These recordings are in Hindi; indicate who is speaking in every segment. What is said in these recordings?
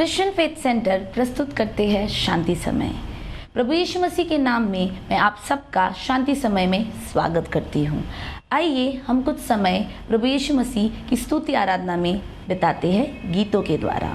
Speaker 1: क्रिश्चियन फेथ सेंटर प्रस्तुत करते हैं शांति समय। प्रभु यीशु मसीह के नाम में मैं आप सबका शांति समय में स्वागत करती हूँ। आइए हम कुछ समय प्रभु यीशु मसीह की स्तुति आराधना में बिताते हैं गीतों के द्वारा।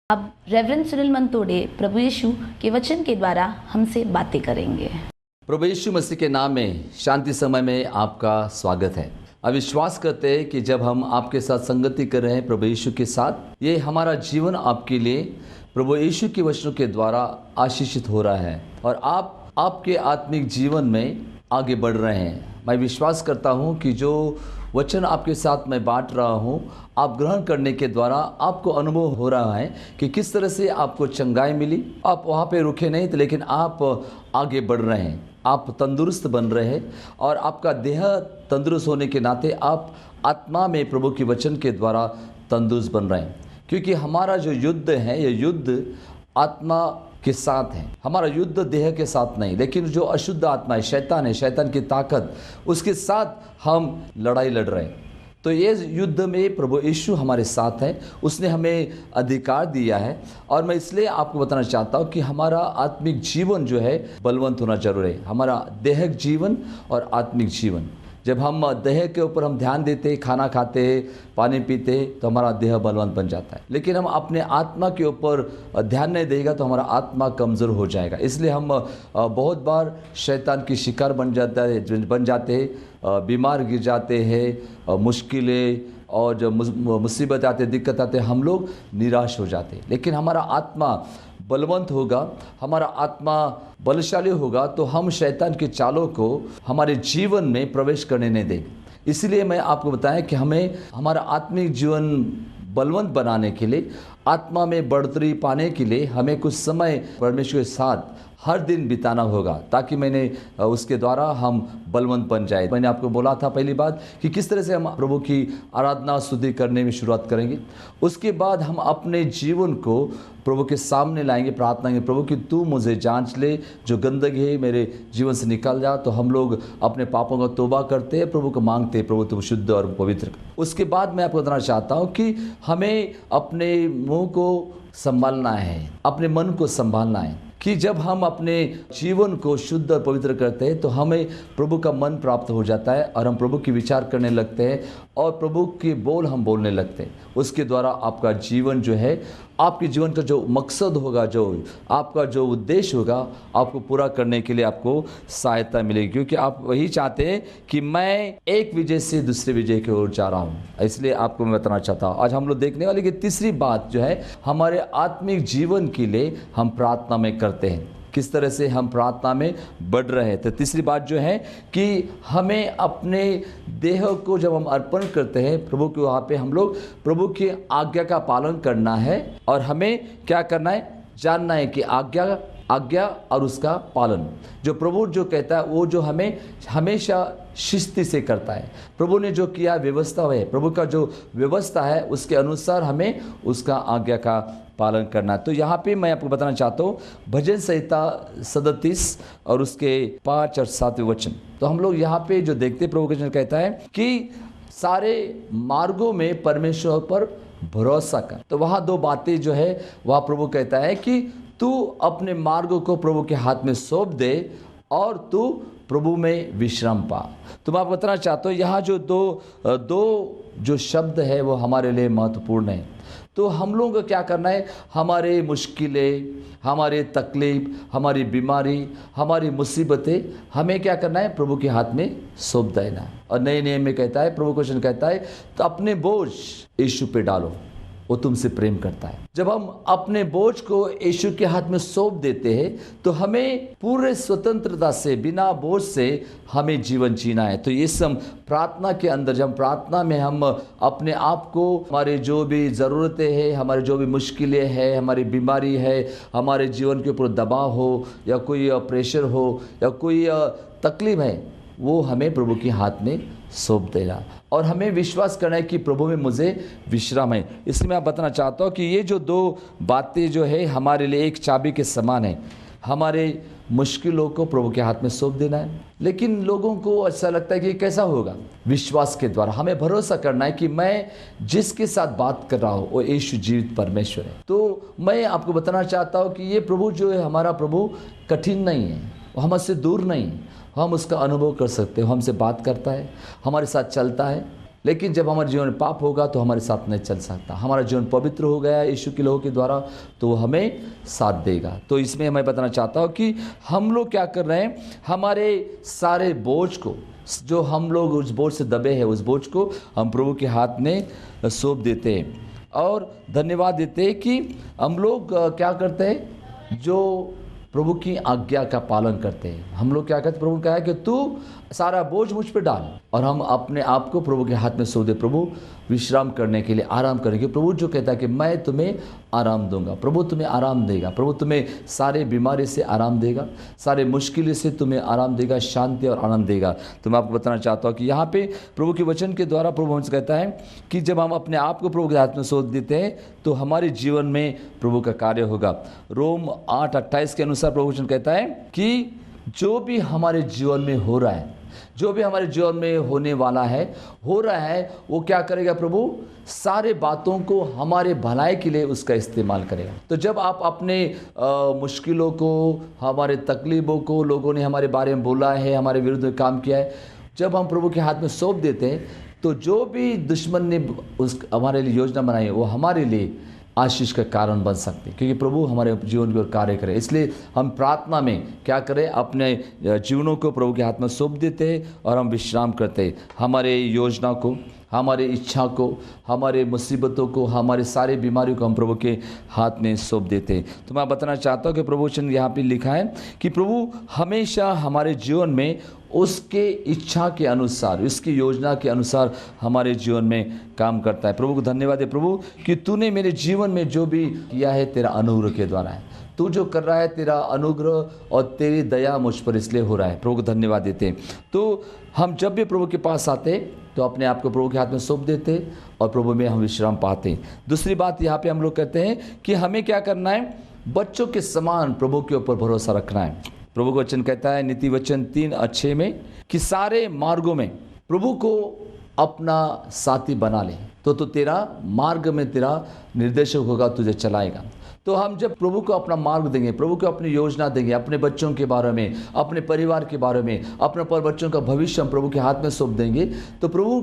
Speaker 1: अब रेवरेंड सुनील मंतोड़े प्रभु यीशु के वचन के द्वारा हमसे बातें करेंगे।
Speaker 2: प्रभु यीशु मसीह के नाम में शांति समय में आपका स्वागत है। अब विश्वास करते हैं कि जब हम आपके साथ संगति कर रहे हैं प्रभु यीशु के साथ, ये हमारा जीवन आपके लिए प्रभु यीशु के वचनों के द्वारा आशीषित हो रहा है और आपके आत्मिक जीवन में आगे बढ़ रहे हैं। मैं विश्वास करता हूँ कि जो वचन आपके साथ मैं बांट रहा हूँ, आप ग्रहण करने के द्वारा आपको अनुभव हो रहा है कि किस तरह से आपको चंगाई मिली। आप वहाँ पे रुके नहीं थे, लेकिन आप आगे बढ़ रहे हैं, आप तंदुरुस्त बन रहे हैं और आपका देह तंदुरुस्त होने के नाते आप आत्मा में प्रभु के वचन के द्वारा तंदुरुस्त बन रहे हैं। क्योंकि हमारा जो युद्ध है, ये युद्ध आत्मा के साथ है। हमारा युद्ध देह के साथ नहीं, लेकिन जो अशुद्ध आत्मा है, शैतान की ताकत, उसके साथ हम लड़ाई लड़ रहे हैं। तो ये युद्ध में प्रभु यीशु हमारे साथ है, उसने हमें अधिकार दिया है। और मैं इसलिए आपको बताना चाहता हूँ कि हमारा आत्मिक जीवन जो है बलवंत होना जरूरी है। हमारा देहिक जीवन और आत्मिक जीवन, जब हम देह के ऊपर हम ध्यान देते, खाना खाते, पानी पीते, तो हमारा देह बलवंत बन जाता है। लेकिन हम अपने आत्मा के ऊपर ध्यान नहीं देगा तो हमारा आत्मा कमज़ोर हो जाएगा। इसलिए हम बहुत बार शैतान की शिकार बन जाते हैं, बीमार गिर जाते हैं, मुश्किलें और जो मुसीबत आते, दिक्कत आते, हम लोग निराश हो जाते हैं। लेकिन हमारा आत्मा बलवंत होगा, हमारा आत्मा बलशाली होगा, तो हम शैतान के चालों को हमारे जीवन में प्रवेश करने नहीं देंगे। इसलिए मैं आपको बताया कि हमें हमारा आत्मिक जीवन बलवंत बनाने के लिए, आत्मा में बढ़ोतरी पाने के लिए हमें कुछ समय परमेश्वर के साथ हर दिन बिताना होगा, ताकि उसके द्वारा हम बलवंत बन जाए। मैंने आपको बोला था पहली बात कि किस तरह से हम प्रभु की आराधना स्तुति करने में शुरुआत करेंगे। उसके बाद हम अपने जीवन को प्रभु के सामने लाएंगे, प्रार्थना करेंगे, प्रभु कि तू मुझे जांच ले, जो गंदगी है मेरे जीवन से निकल जा। तो हम लोग अपने पापों का तौबा करते हैं, प्रभु को मांगते हैं, प्रभु तुम शुद्ध और पवित्र कर। उसके बाद मैं आपको बताना चाहता हूँ कि हमें अपने मुंह को संभालना है, अपने मन को संभालना है, कि जब हम अपने जीवन को शुद्ध और पवित्र करते हैं तो हमें प्रभु का मन प्राप्त हो जाता है और हम प्रभु की विचार करने लगते हैं और प्रभु के बोल हम बोलने लगते हैं। उसके द्वारा आपका जीवन जो है, आपके जीवन का जो मकसद होगा, जो आपका जो उद्देश्य होगा, आपको पूरा करने के लिए आपको सहायता मिलेगी। क्योंकि आप वही चाहते हैं कि मैं एक विजय से दूसरे विजय की ओर जा रहा हूँ। इसलिए आपको मैं बताना चाहता हूँ, आज हम लोग देखने वाले कि तीसरी बात जो है, हमारे आत्मिक जीवन के लिए हम प्रार्थना में करते हैं, किस तरह से हम प्रार्थना में बढ़ रहे हैं। तो तीसरी बात जो है कि हमें अपने देह को जब हम अर्पण करते हैं प्रभु के, वहाँ पे हम लोग प्रभु की आज्ञा का पालन करना है और हमें क्या करना है, जानना है कि आज्ञा और उसका पालन, जो प्रभु जो कहता है वो जो हमें हमेशा शिस्ती से करता है। प्रभु ने जो किया व्यवस्था है, प्रभु का जो व्यवस्था है, उसके अनुसार हमें उसका आज्ञा का पालन करना। तो यहाँ पे मैं आपको बताना चाहता हूँ भजन संहिता 37 और उसके 5 और 7 वचन। तो हम लोग यहाँ पे जो देखते, प्रभु का वचन कहता है कि सारे मार्गों में परमेश्वर पर भरोसा कर। तो वहाँ दो बातें जो है, वहाँ प्रभु कहता है कि तू अपने मार्गों को प्रभु के हाथ में सौंप दे और तू प्रभु में विश्राम पा। तो मैं आपको बताना चाहता हूँ यहाँ जो दो जो शब्द है वो हमारे लिए महत्वपूर्ण है। तो हम लोगों को क्या करना है, हमारे मुश्किलें, हमारे तकलीफ, हमारी बीमारी, हमारी मुसीबतें हमें क्या करना है, प्रभु के हाथ में सौंप देना। और नए नियम में कहता है, प्रभु क्वेश्चन कहता है, तो अपने बोझ यीशु पे डालो, वो तुमसे प्रेम करता है। जब हम अपने बोझ को यीशु के हाथ में सौंप देते हैं तो हमें पूरे स्वतंत्रता से, बिना बोझ से हमें जीवन जीना है। तो इस प्रार्थना के अंदर, जब प्रार्थना में हम अपने आप को, हमारे जो भी ज़रूरतें हैं, हमारे जो भी मुश्किलें हैं, हमारी बीमारी है, हमारे जीवन के ऊपर दबाव हो या कोई प्रेशर हो या कोई तकलीफ है, वो हमें प्रभु के हाथ में सौंप देना और हमें विश्वास करना है कि प्रभु में मुझे विश्राम है। इसलिए मैं बताना चाहता हूँ कि ये जो दो बातें जो है हमारे लिए एक चाबी के समान है। हमारे मुश्किलों को प्रभु के हाथ में सौंप देना है, लेकिन लोगों को अच्छा लगता है कि कैसा होगा, विश्वास के द्वारा। हमें भरोसा करना है कि मैं जिसके साथ बात कर रहा हूँ वो यीशु जीवित परमेश्वर है। तो मैं आपको बताना चाहता हूँ कि ये प्रभु जो है, हमारा प्रभु कठिन नहीं है, वो हमसे दूर नहीं, हम उसका अनुभव कर सकते हो। हमसे बात करता है, हमारे साथ चलता है, लेकिन जब हमारे जीवन में पाप होगा तो हमारे साथ नहीं चल सकता। हमारा जीवन पवित्र हो गया यीशु के लहू के द्वारा, तो वो हमें साथ देगा। तो इसमें मैं बताना चाहता हूँ कि हम लोग क्या कर रहे हैं, हमारे सारे बोझ को, जो हम लोग उस बोझ से दबे हैं, उस बोझ को हम प्रभु के हाथ में सौंप देते हैं और धन्यवाद देते हैं कि हम लोग क्या करते हैं, जो प्रभु की आज्ञा का पालन करते हैं। हम लोग क्या कहते हैं, प्रभु ने कहा है कि तू सारा बोझ मुझ पे डाल, और हम अपने आप को प्रभु के हाथ में सौंप दे, प्रभु विश्राम करने के लिए, आराम करने के लिए। प्रभु जो कहता है कि मैं तुम्हें आराम दूंगा, प्रभु तुम्हें आराम देगा, प्रभु तुम्हें सारे बीमारी से आराम देगा, सारे मुश्किल से तुम्हें आराम देगा, शांति और आनंद देगा। तो मैं आपको बताना चाहता हूँ कि यहाँ पे प्रभु के वचन के द्वारा प्रभु हमसे कहता है कि जब हम अपने आप को प्रभु के हाथ में सौंप देते हैं तो हमारे जीवन में प्रभु का कार्य होगा। रोम 8:28 के अनुसार प्रभु वचन कहता है कि जो भी हमारे जीवन में हो रहा है, जो भी हमारे जीवन में होने वाला है, हो रहा है, वो क्या करेगा, प्रभु सारे बातों को हमारे भलाई के लिए उसका इस्तेमाल करेगा। तो जब आप अपने मुश्किलों को, हमारे तकलीफ़ों को, लोगों ने हमारे बारे में बोला है, हमारे विरुद्ध में काम किया है, जब हम प्रभु के हाथ में सौंप देते हैं तो जो भी दुश्मन ने उस हमारे लिए योजना बनाई है वो हमारे लिए आशीष का कारण बन सकते हैं, क्योंकि प्रभु हमारे जीवन पर कार्य करे। इसलिए हम प्रार्थना में क्या करें, अपने जीवनों को प्रभु के हाथ में सौंप देते हैं और हम विश्राम करते हैं। हमारे योजना को, हमारे इच्छा को, हमारे मुसीबतों को, हमारे सारे बीमारियों को हम प्रभु के हाथ में सौंप देते हैं। तो मैं बताना चाहता हूँ कि प्रभु वचन यहाँ पे लिखा है कि प्रभु हमेशा हमारे जीवन में उसके इच्छा के अनुसार, उसकी योजना के अनुसार हमारे जीवन में काम करता है। प्रभु को धन्यवाद है प्रभु कि तूने मेरे जीवन में जो भी किया है तेरा अनुग्रह के द्वारा है। तू जो कर रहा है तेरा अनुग्रह और तेरी दया मुझ पर इसलिए हो रहा है। प्रभु को धन्यवाद देते हैं। तो हम जब भी प्रभु के पास आते तो अपने आप को प्रभु के हाथ में सौंप देते और प्रभु में हम विश्राम पाते। दूसरी बात यहाँ पे हम लोग कहते हैं कि हमें क्या करना है, बच्चों के समान प्रभु के ऊपर भरोसा रखना है। प्रभु का वचन कहता है नीति वचन 3:6 में कि सारे मार्गों में प्रभु को अपना साथी बना ले तो तेरा मार्ग में तेरा निर्देशक होगा, तुझे चलाएगा। तो हम जब प्रभु को अपना मार्ग देंगे, प्रभु को अपनी योजना देंगे, अपने बच्चों के बारे में, अपने परिवार के बारे में, अपने पर बच्चों का भविष्य हम प्रभु के हाथ में सौंप देंगे, तो प्रभु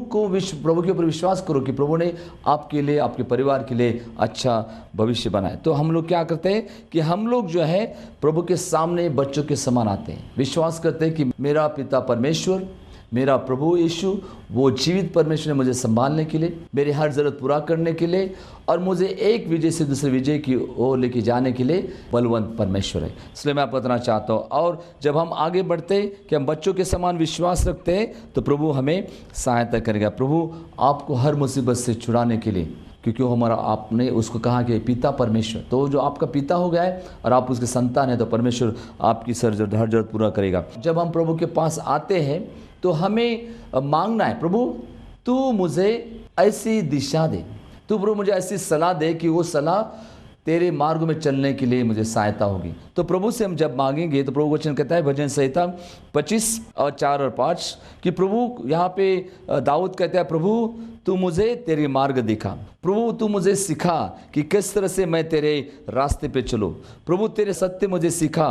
Speaker 2: के ऊपर विश्वास करो कि प्रभु ने आपके लिए, आपके परिवार के लिए अच्छा भविष्य बनाए। तो हम लोग क्या करते हैं कि हम लोग जो है प्रभु के सामने बच्चों के समान आते हैं, विश्वास करते हैं कि मेरा पिता परमेश्वर, मेरा प्रभु यीशु, वो जीवित परमेश्वर ने मुझे संभालने के लिए, मेरी हर ज़रूरत पूरा करने के लिए और मुझे एक विजय से दूसरे विजय की ओर लेके जाने के लिए बलवंत परमेश्वर है। इसलिए मैं आपको बताना चाहता हूँ। और जब हम आगे बढ़ते कि हम बच्चों के समान विश्वास रखते हैं तो प्रभु हमें सहायता करेगा। प्रभु आपको हर मुसीबत से छुड़ाने के लिए, क्योंकि वो हमारा, आपने उसको कहा कि पिता परमेश्वर, तो जो आपका पिता हो गया है और आप उसके संतान हैं तो परमेश्वर आपकी हर जरूरत पूरा करेगा। जब हम प्रभु के पास आते हैं तो हमें मांगना है, प्रभु तू मुझे ऐसी दिशा दे, तू प्रभु मुझे ऐसी सलाह दे कि वो सलाह तेरे मार्ग में चलने के लिए मुझे सहायता होगी। तो प्रभु से हम जब मांगेंगे तो प्रभु वचन कहता है भजन संहिता 25:4-5 कि प्रभु, यहाँ पे दाऊद कहता है प्रभु तू मुझे तेरे मार्ग दिखा, प्रभु तू मुझे सिखा कि किस तरह से मैं तेरे रास्ते पे चलूँ, प्रभु तेरे सत्य मुझे सिखा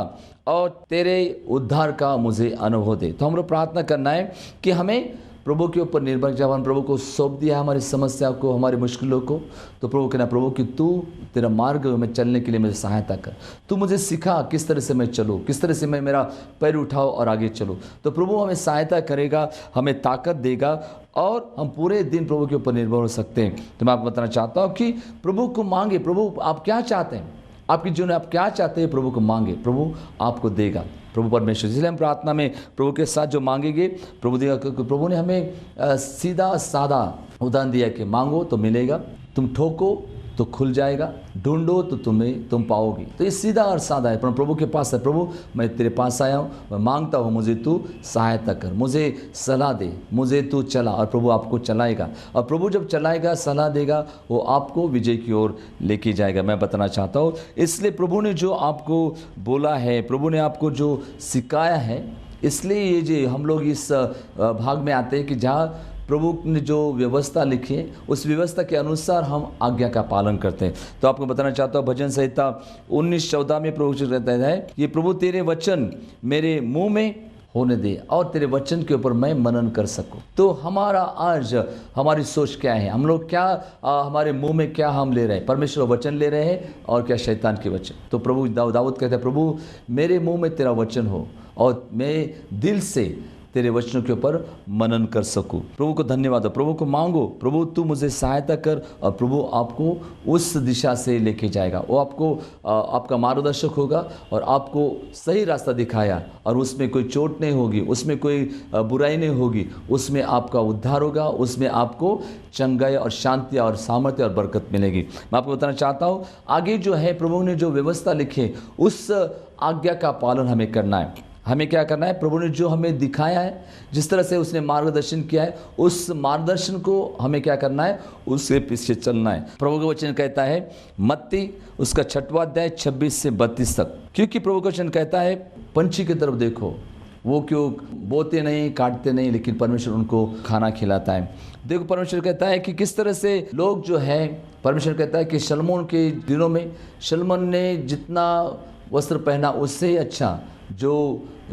Speaker 2: और तेरे उद्धार का मुझे अनुभव दे। तो हम लोग प्रार्थना करना है कि हमें प्रभु के ऊपर निर्भर, जब हम प्रभु को सौंप दिया हमारी समस्या को, हमारी मुश्किलों को, तो प्रभु कहना प्रभु कि तू तेरा मार्ग में चलने के लिए मुझे सहायता कर, तू मुझे सिखा किस तरह से मैं चलूँ, किस तरह से मैं मेरा पैर उठाऊँ और आगे चलूँ। तो प्रभु हमें सहायता करेगा, हमें ताकत देगा और हम पूरे दिन प्रभु के ऊपर निर्भर हो सकते हैं। तो मैं आपको बताना चाहता हूँ कि प्रभु को मांगे, प्रभु आप क्या चाहते हैं, आपके जीवन में आप क्या चाहते हैं, प्रभु को मांगे, प्रभु आपको देगा, प्रभु परमेश्वर। इसलिए हम प्रार्थना में प्रभु के साथ जो मांगेंगे प्रभु देगा, क्योंकि प्रभु ने हमें सीधा साधा उदाहरण दिया कि मांगो तो मिलेगा, तुम ठोको तो खुल जाएगा, ढूंढो तो तुम पाओगे। तो ये सीधा और साधा है, पर प्रभु के पास है, प्रभु मैं तेरे पास आया हूँ, मैं मांगता हूँ मुझे तू सहायता कर, मुझे सलाह दे, मुझे तू चला, और प्रभु आपको चलाएगा। और प्रभु जब चलाएगा, सलाह देगा, वो आपको विजय की ओर लेके जाएगा। मैं बताना चाहता हूँ, इसलिए प्रभु ने जो आपको बोला है, प्रभु ने आपको जो सिखाया है, इसलिए ये जो हम लोग इस भाग में आते हैं कि जहाँ प्रभु ने जो व्यवस्था लिखी है उस व्यवस्था के अनुसार हम आज्ञा का पालन करते हैं। तो आपको बताना चाहता हूँ भजन संहिता 19:14 में प्रभु कहता है, ये प्रभु तेरे वचन मेरे मुंह में होने दे और तेरे वचन के ऊपर मैं मनन कर सकूं। तो हमारा आज हमारी सोच क्या है, हम लोग क्या हमारे मुंह में क्या हम ले रहे हैं, परमेश्वर वचन ले रहे हैं और क्या शैतान के वचन। तो प्रभु दाऊद कहते हैं, प्रभु मेरे मुंह में तेरा वचन हो और मैं दिल से तेरे वचनों के ऊपर मनन कर सकूं। प्रभु को धन्यवाद हो, प्रभु को मांगो, प्रभु तू मुझे सहायता कर और प्रभु आपको उस दिशा से लेके जाएगा। वो आपको आपका मार्गदर्शक होगा और आपको सही रास्ता दिखाया और उसमें कोई चोट नहीं होगी, उसमें कोई बुराई नहीं होगी, उसमें आपका उद्धार होगा, उसमें आपको चंगाई और शांति और सामर्थ्य और बरकत मिलेगी। मैं आपको बताना चाहता हूँ आगे जो है प्रभु ने जो व्यवस्था लिखी उस आज्ञा का पालन हमें करना है। हमें क्या करना है, प्रभु ने जो हमें दिखाया है, जिस तरह से उसने मार्गदर्शन किया है, उस मार्गदर्शन को हमें क्या करना है, उसके पीछे चलना है। प्रभु का वचन कहता है मत्ती उसका 6वां अध्याय 26 से 32 तक, क्योंकि प्रभु का वचन कहता है पंछी की तरफ देखो, वो क्यों बोते नहीं, काटते नहीं, लेकिन परमेश्वर उनको खाना खिलाता है। देखो परमेश्वर कहता है कि किस तरह से लोग जो है, परमेश्वर कहता है कि शलमोन के दिनों में शलमोन ने जितना वस्त्र पहना उससे ही अच्छा जो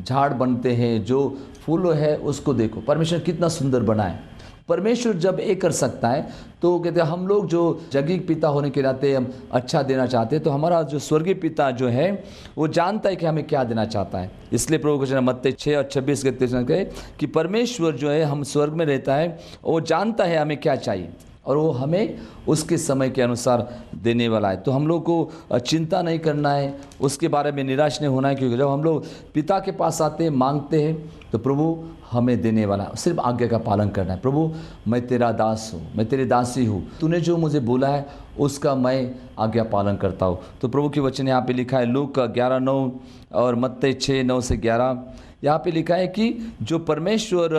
Speaker 2: झाड़ बनते हैं, जो फूल है उसको देखो, परमेश्वर कितना सुंदर बनाए। परमेश्वर जब ये कर सकता है तो कहते हैं हम लोग जो जगीय पिता होने के नाते हम अच्छा देना चाहते हैं, तो हमारा जो स्वर्गीय पिता जो है वो जानता है कि हमें क्या देना चाहता है। इसलिए प्रभु का वचन मत्ती 6 और 26 के कि परमेश्वर जो है हम स्वर्ग में रहता है, वो जानता है हमें क्या चाहिए और वो हमें उसके समय के अनुसार देने वाला है। तो हम लोग को चिंता नहीं करना है, उसके बारे में निराश नहीं होना है, क्योंकि जब हम लोग पिता के पास आते हैं, मांगते हैं, तो प्रभु हमें देने वाला है। सिर्फ आज्ञा का पालन करना है। प्रभु मैं तेरा दास हूँ, मैं तेरी दासी हूँ, तूने जो मुझे बोला है उसका मैं आज्ञा पालन करता हूँ। तो प्रभु के वचन यहाँ पे लिखा है लूक 11:9 और मत्ती 6:9 से 11, यहाँ पे लिखा है कि जो परमेश्वर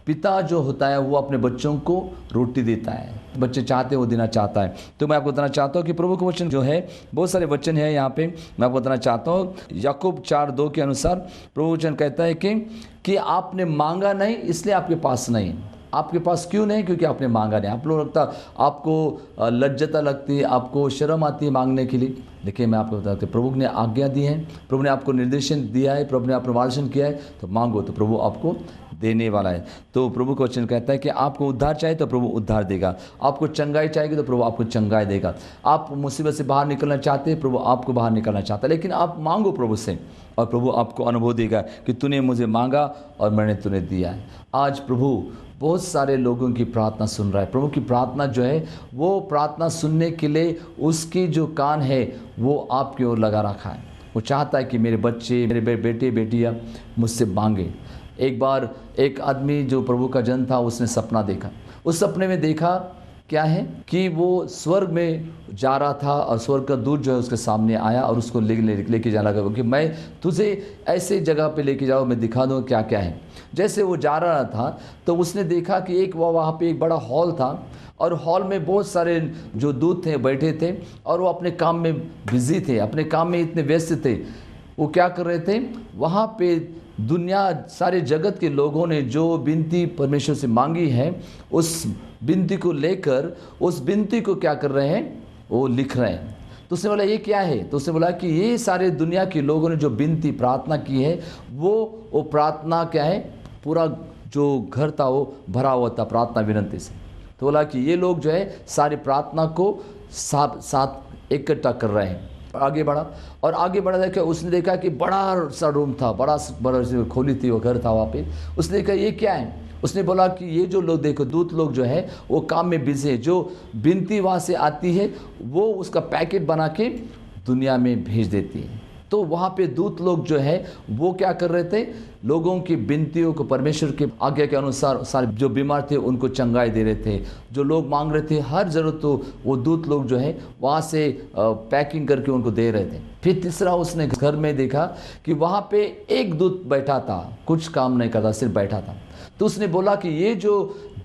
Speaker 2: पिता जो होता है वो अपने बच्चों को रोटी देता है, बच्चे चाहते हैं वो देना चाहता है। तो मैं आपको बताना चाहता हूँ कि प्रभु का वचन जो है, बहुत सारे वचन है यहाँ पे, मैं आपको बताना चाहता हूँ याकूब 4:2 के अनुसार प्रभु वचन कहता है कि आपने मांगा नहीं इसलिए आपके पास नहीं। आपके पास क्यों नहीं? क्योंकि आपने मांगा नहीं। आप लोग लगता आपको लज्जता लगती है, आपको शर्म आती है मांगने के लिए, लेकिन मैं आपको बताता हूँ प्रभु ने आज्ञा दी है, प्रभु ने आपको निर्देशन दिया है, प्रभु ने आपको मार्गदर्शन किया है, तो मांगो तो प्रभु आपको देने वाला है। तो प्रभु का वचन कहता है कि आपको उद्धार चाहिए तो प्रभु उद्धार देगा, आपको चंगाई चाहिए तो प्रभु आपको चंगाई देगा, आप मुसीबत से बाहर निकलना चाहते हैं प्रभु आपको बाहर निकलना चाहता है, लेकिन आप मांगो प्रभु से और प्रभु आपको अनुभव देगा कि तूने मुझे मांगा और मैंने तूने दिया है। आज प्रभु बहुत सारे लोगों की प्रार्थना सुन रहा है। प्रभु की प्रार्थना जो है वो प्रार्थना सुनने के लिए उसकी जो कान है वो आपकी ओर लगा रखा है। वो चाहता है कि मेरे बच्चे, मेरे बेटे बेटियाँ मुझसे मांगे। एक बार एक आदमी जो प्रभु का जन था उसने सपना देखा। उस सपने में देखा क्या है कि वो स्वर्ग में जा रहा था और स्वर्ग का दूत जो है उसके सामने आया और उसको लेके जाने लगा कि मैं तुझे ऐसे जगह पे लेके जाऊँ, मैं दिखा दूँ क्या क्या है। जैसे वो जा रहा था तो उसने देखा कि एक वहाँ पे एक बड़ा हॉल था और हॉल में बहुत सारे जो दूत थे बैठे थे और वो अपने काम में बिजी थे, अपने काम में इतने व्यस्त थे। वो क्या कर रहे थे, वहाँ पे दुनिया सारे जगत के लोगों ने जो विनती परमेश्वर से मांगी है उस विनती को लेकर उस विनती को क्या कर रहे हैं, वो लिख रहे हैं। तो उसने बोला ये क्या है? तो उसने बोला कि ये सारे दुनिया के लोगों ने जो विनती प्रार्थना की है वो प्रार्थना क्या है, पूरा जो घर था वो भरा हुआ था प्रार्थना विनती से। तो बोला कि ये लोग जो है सारी प्रार्थना को साथ इकट्ठा कर रहे हैं। आगे बढ़ा और आगे बढ़ा देखा, उसने देखा कि बड़ा सा रूम था, बड़ा खोली थी, वो घर था वहाँ पे। उसने देखा ये क्या है? उसने बोला कि ये जो लोग देखो दूत लोग जो है वो काम में बिजी है, जो विनती वहाँ से आती है वो उसका पैकेट बना के दुनिया में भेज देती है। तो वहाँ पे दूत लोग जो है वो क्या कर रहे थे, लोगों की विनतियों को परमेश्वर के आज्ञा के अनुसार सारे जो बीमार थे उनको चंगाई दे रहे थे, जो लोग मांग रहे थे हर ज़रूरत तो वो दूत लोग जो है वहाँ से पैकिंग करके उनको दे रहे थे। फिर तीसरा उसने घर में देखा कि वहाँ पे एक दूत बैठा था, कुछ काम नहीं करता, सिर्फ बैठा था। तो उसने बोला कि ये जो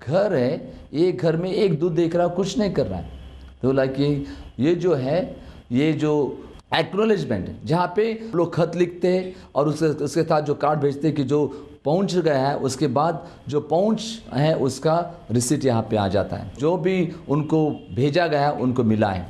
Speaker 2: घर है ये घर में एक दूत देख रहा, कुछ नहीं कर रहा है। तो बोला कि ये जो है ये जो एक्नॉलेजमेंट जहाँ पे लोग खत लिखते हैं और उसके साथ जो कार्ड भेजते हैं कि जो पहुँच गया है, उसके बाद जो पहुँच है उसका रिसीट यहाँ पे आ जाता है, जो भी उनको भेजा गया है उनको मिला है।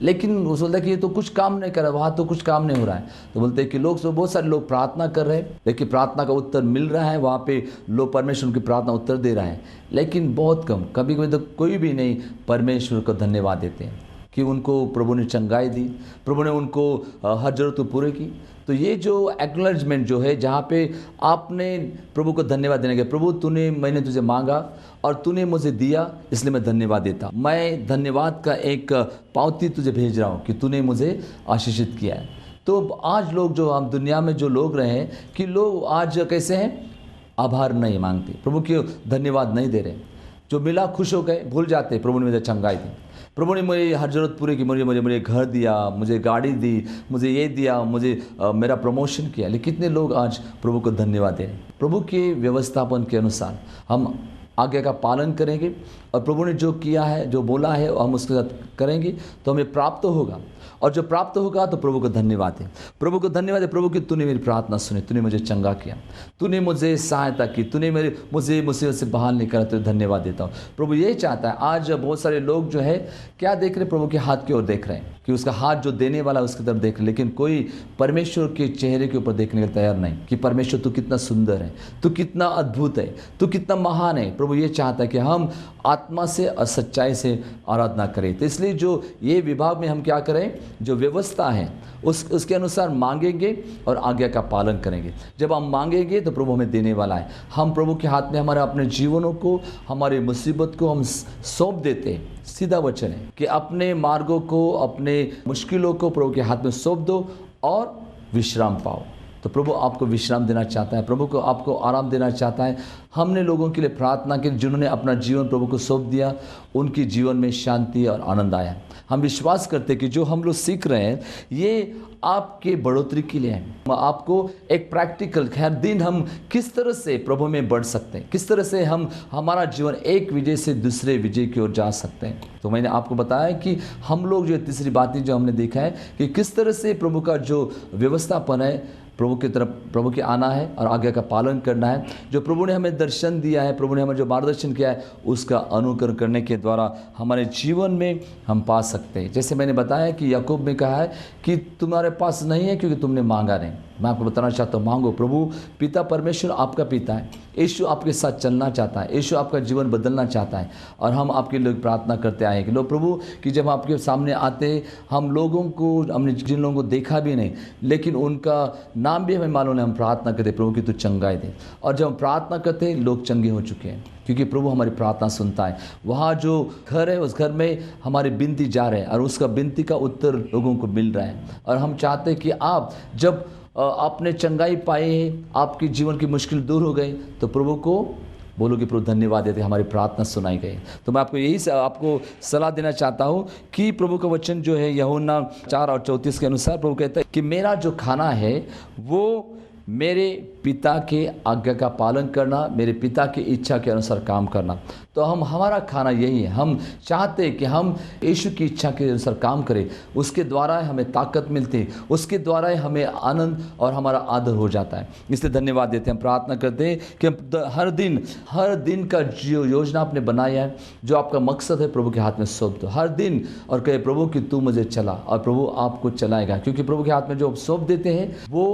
Speaker 2: लेकिन वो बोलता है कि ये तो कुछ काम नहीं कर रहा, वहाँ तो कुछ काम नहीं हो रहा है। तो बोलते हैं कि बहुत सारे लोग प्रार्थना कर रहे हैं, लेकिन प्रार्थना का उत्तर मिल रहा है, वहाँ पे लोग परमेश्वर उनकी प्रार्थना उत्तर दे रहा है, लेकिन बहुत कम। कभी कभी तो कोई भी नहीं परमेश्वर को धन्यवाद देते हैं कि उनको प्रभु ने चंगाई दी, प्रभु ने उनको हर जरूरत को पूरी की। तो ये जो एक्नॉलेजमेंट जो है, जहाँ पे आपने प्रभु को धन्यवाद देने के, प्रभु मैंने तुझे मांगा और तूने मुझे दिया, इसलिए मैं धन्यवाद देता, मैं धन्यवाद का एक पावती तुझे भेज रहा हूँ कि तूने मुझे आशीषित किया है। तो आज लोग जो हम दुनिया में जो लोग रहे हैं कि लोग आज कैसे हैं, आभार नहीं मांगते, प्रभु के धन्यवाद नहीं दे रहे। जो मिला खुश हो गए, भूल जाते प्रभु ने मुझे चंगाई दी, प्रभु ने मुझे हर जरूरत पूरी की, मुझे घर दिया, मुझे गाड़ी दी, मुझे ये दिया, मुझे मेरा प्रमोशन किया। लेकिन कितने लोग आज प्रभु को धन्यवाद दे रहे हैं। प्रभु के व्यवस्थापन के अनुसार हम आज्ञा का पालन करेंगे और प्रभु ने जो किया है, जो बोला है, हम उसके साथ करेंगे तो हमें प्राप्त होगा। और जो प्राप्त होगा तो प्रभु को धन्यवाद है, प्रभु को धन्यवाद है, प्रभु की तूने मेरी प्रार्थना सुनी, तूने मुझे चंगा किया, तूने मुझे सहायता की, तूने मुझे मुसीबत से बाहर निकाला, तुझे धन्यवाद देता हूँ। प्रभु यही चाहता है। आज बहुत सारे लोग जो है क्या देख रहे, प्रभु के हाथ की ओर देख रहे हैं कि उसका हाथ जो देने वाला है उसकी तरफ देख रहे, लेकिन कोई परमेश्वर के चेहरे के ऊपर देखने के तैयार नहीं कि परमेश्वर तू कितना सुंदर है, तू कितना अद्भुत है, तू कितना महान है। प्रभु ये चाहता है कि हम आत्मा से और सच्चाई से आराधना करें। तो इसलिए जो ये विभाग में हम क्या करें, जो व्यवस्था है उसके अनुसार मांगेंगे और आज्ञा का पालन करेंगे। जब हम मांगेंगे तो प्रभु हमें देने वाला है। हम प्रभु के हाथ में हमारे अपने जीवनों को, हमारी मुसीबत को हम सौंप देते हैं। सीधा वचन है कि अपने मार्गों को, अपने मुश्किलों को प्रभु के हाथ में सौंप दो और विश्राम पाओ। तो प्रभु आपको विश्राम देना चाहता है, प्रभु को आपको आराम देना चाहता है। हमने लोगों के लिए प्रार्थना की जिन्होंने अपना जीवन प्रभु को सौंप दिया, उनके जीवन में शांति और आनंद आया। हम विश्वास करते हैं कि जो हम लोग सीख रहे हैं ये आपके बढ़ोतरी के लिए है। आपको एक प्रैक्टिकल हर दिन हम किस तरह से प्रभु में बढ़ सकते हैं, किस तरह से हम हमारा जीवन एक विजय से दूसरे विजय की ओर जा सकते हैं। तो मैंने आपको बताया कि हम लोग जो तीसरी बातें जो हमने देखा है कि किस तरह से प्रभु का जो व्यवस्थापन है, प्रभु की तरफ प्रभु के आना है और आज्ञा का पालन करना है। जो प्रभु ने हमें दर्शन दिया है, प्रभु ने हमें जो मार्गदर्शन किया है, उसका अनुकरण करने के द्वारा हमारे जीवन में हम पा सकते हैं। जैसे मैंने बताया कि याकूब में कहा है कि तुम्हारे पास नहीं है क्योंकि तुमने मांगा नहीं। मैं आपको बताना चाहता हूँ, मांगो। प्रभु पिता परमेश्वर आपका पिता है, यीशु आपके साथ चलना चाहता है, यीशु आपका जीवन बदलना चाहता है। और हम आपके लिए प्रार्थना करते आए कि लो प्रभु कि जब आपके सामने आते, हम लोगों को, हमने जिन लोगों को देखा भी नहीं लेकिन उनका नाम भी हमें मालूम है, हम प्रार्थना करते प्रभु कि तू चंगाई दे। और जब हम प्रार्थना करते लोग चंगे हो चुके हैं क्योंकि प्रभु हमारी प्रार्थना सुनता है। वहाँ जो घर है उस घर में हमारी विनती जा रहे हैं और उसका विनती का उत्तर लोगों को मिल रहा है। और हम चाहते हैं कि आप जब आपने चंगाई पाई है, आपके जीवन की मुश्किल दूर हो गई, तो प्रभु को बोलो कि प्रभु धन्यवाद देते हमारी प्रार्थना सुनाई गई। तो मैं आपको सलाह देना चाहता हूँ कि प्रभु का वचन जो है यूहन्ना 4:34 के अनुसार प्रभु कहता है कि मेरा जो खाना है वो मेरे पिता के आज्ञा का पालन करना, मेरे पिता की इच्छा के अनुसार काम करना। तो हमारा खाना यही है। हम चाहते हैं कि हम यीशु की इच्छा के अनुसार काम करें, उसके द्वारा हमें ताकत मिलती है, उसके द्वारा हमें आनंद और हमारा आदर हो जाता है। इसलिए धन्यवाद देते हैं, हम प्रार्थना करते हैं कि हम हर दिन का जो योजना आपने बनाया है, जो आपका मकसद है, प्रभु के हाथ में सौंप दो हर दिन और कहे प्रभु कि तू मुझे चला, और प्रभु आपको चलाएगा। क्योंकि प्रभु के हाथ में जो आप सौंप देते हैं वो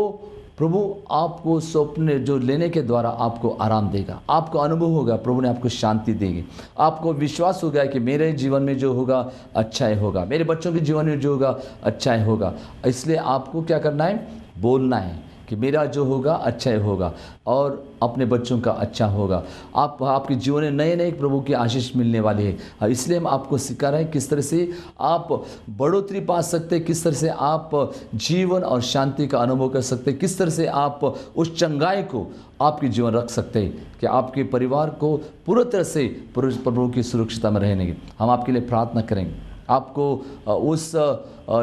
Speaker 2: प्रभु आपको सौंपने जो लेने के द्वारा आपको आराम देगा, आपको अनुभव होगा, प्रभु ने आपको शांति देगी, आपको विश्वास होगा कि मेरे जीवन में जो होगा अच्छा ही होगा, मेरे बच्चों के जीवन में जो होगा अच्छा ही होगा। इसलिए आपको क्या करना है, बोलना है कि मेरा जो होगा अच्छा ही होगा और अपने बच्चों का अच्छा होगा। आपके जीवन में नए नए प्रभु की आशीष मिलने वाली है। और इसलिए हम आपको सिखा रहे हैं किस तरह से आप बढ़ोतरी पा सकते हैं, किस तरह से आप जीवन और शांति का अनुभव कर सकते हैं, किस तरह से आप उस चंगाई को आपके जीवन रख सकते हैं कि आपके परिवार को पूरी तरह से प्रभु की सुरक्षिता में रहने की। हम आपके लिए प्रार्थना करेंगे। आपको उस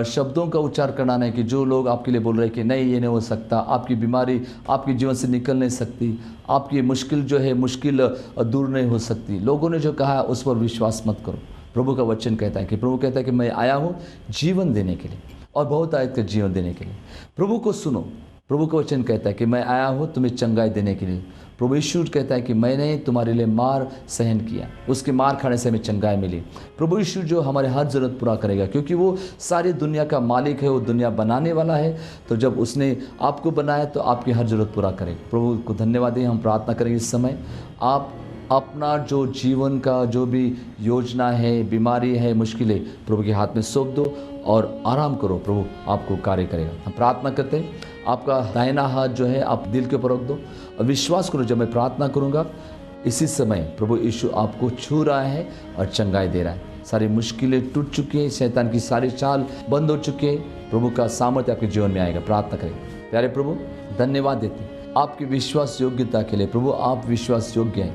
Speaker 2: शब्दों का उच्चार करना नहीं कि जो लोग आपके लिए बोल रहे हैं कि नहीं ये नहीं हो सकता, आपकी बीमारी आपके जीवन से निकल नहीं सकती, आपकी मुश्किल जो है मुश्किल दूर नहीं हो सकती, लोगों ने जो कहा उस पर विश्वास मत करो। प्रभु का वचन कहता है कि मैं आया हूँ जीवन देने के लिए और बहुत आयत का जीवन देने के लिए। प्रभु को सुनो। प्रभु का वचन कहता है कि मैं आया हूँ तुम्हें चंगाई देने के लिए, प्रभु यीशु कहता है कि मैंने तुम्हारे लिए मार सहन किया, उसके मार खाने से हमें चंगाई मिली। प्रभु यीशु जो हमारे हर ज़रूरत पूरा करेगा, क्योंकि वो सारी दुनिया का मालिक है, वो दुनिया बनाने वाला है। तो जब उसने आपको बनाया तो आपकी हर ज़रूरत पूरा करेगा। प्रभु को धन्यवाद दें। हम प्रार्थना करेंगे इस समय आप अपना जो जीवन का जो भी योजना है, बीमारी है, मुश्किलें प्रभु के हाथ में सौंप दो और आराम करो। प्रभु आपको कार्य करेगा। हम प्रार्थना करते हैं, आपका दाहिना हाथ जो है आप दिल के ऊपर रख दो और विश्वास करो, जब मैं प्रार्थना करूंगा इसी समय प्रभु यीशु आपको छू रहा है और चंगाई दे रहा है। सारी मुश्किलें टूट चुकी हैं, शैतान की सारी चाल बंद हो चुके हैं। प्रभु का सामर्थ्य आपके जीवन में आएगा। प्रार्थना करें। प्यारे प्रभु, धन्यवाद देते हैं आपकी विश्वास योग्यता के लिए। प्रभु आप विश्वास योग्य हैं,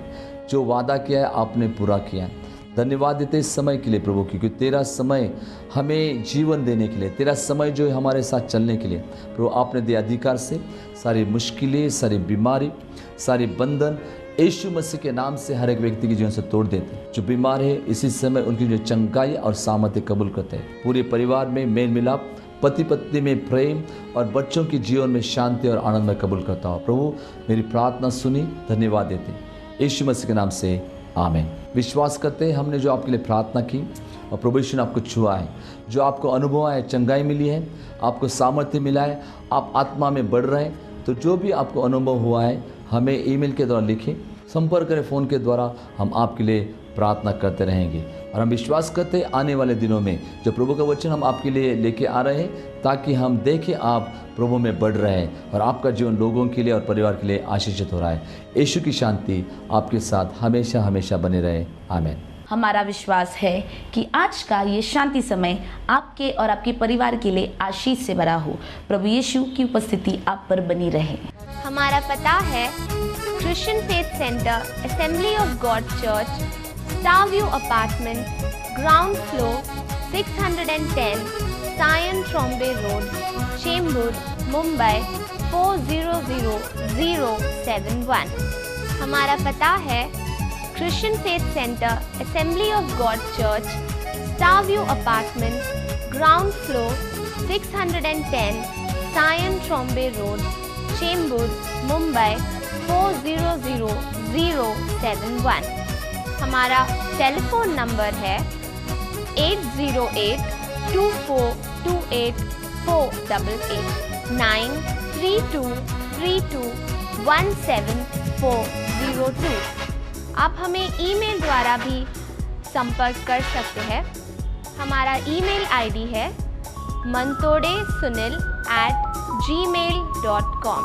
Speaker 2: जो वादा किया है आपने पूरा किया है। धन्यवाद देते इस समय के लिए प्रभु, क्योंकि तेरा समय हमें जीवन देने के लिए, तेरा समय जो है हमारे साथ चलने के लिए प्रभु आपने दिया अधिकार से सारी मुश्किलें, सारी बीमारी, सारे बंधन यीशु मसीह के नाम से हर एक व्यक्ति के जीवन से तोड़ देते हैं। जो बीमार है इसी समय उनकी जो चंगाई और सामर्थ्य कबूल करते हैं। पूरे परिवार में मेल मिलाप, पति पत्नी में प्रेम और बच्चों के जीवन में शांति और आनंद में कबूल करता हूँ। प्रभु मेरी प्रार्थना सुनी, धन्यवाद देते हैं यीशु मसीह के नाम से, आमीन। विश्वास करते हैं हमने जो आपके लिए प्रार्थना की और प्रभु यीशु ने आपको छुआ है, जो आपको अनुभव है, चंगाई मिली है, आपको सामर्थ्य मिला है, आप आत्मा में बढ़ रहे हैं। तो जो भी आपको अनुभव हुआ है हमें ईमेल के द्वारा लिखें, संपर्क करें फ़ोन के द्वारा, हम आपके लिए प्रार्थना करते रहेंगे। और हम विश्वास करते हैं आने वाले दिनों में जो प्रभु का वचन हम आपके लिए लेके आ रहे हैं, ताकि हम देखें आप प्रभु में बढ़ रहे हैं और आपका जीवन लोगों के लिए और परिवार के लिए आशीषित हो रहा है। यीशु की शांति आपके साथ हमेशा हमेशा बने रहे। आमीन।
Speaker 1: हमारा विश्वास है कि आज का ये शांति समय आपके और आपके परिवार के लिए आशीष से भरा हो। प्रभु यीशु की उपस्थिति आप पर बनी रहे।
Speaker 3: हमारा पता है Christian faith centre, assembly of God church, Starview apartment, ground floor, 610 Sion Trombay road, Chembur, Mumbai 400071। हमारा पता है Christian faith centre, assembly of God church, Starview apartment, ground floor, 610 Sion Trombay road, Chembur, Mumbai 400071। हमारा टेलीफोन नंबर है 8082428488 9323217402। आप हमें ईमेल द्वारा भी संपर्क कर सकते हैं। हमारा ईमेल आईडी है mantodesunil@gmail.com।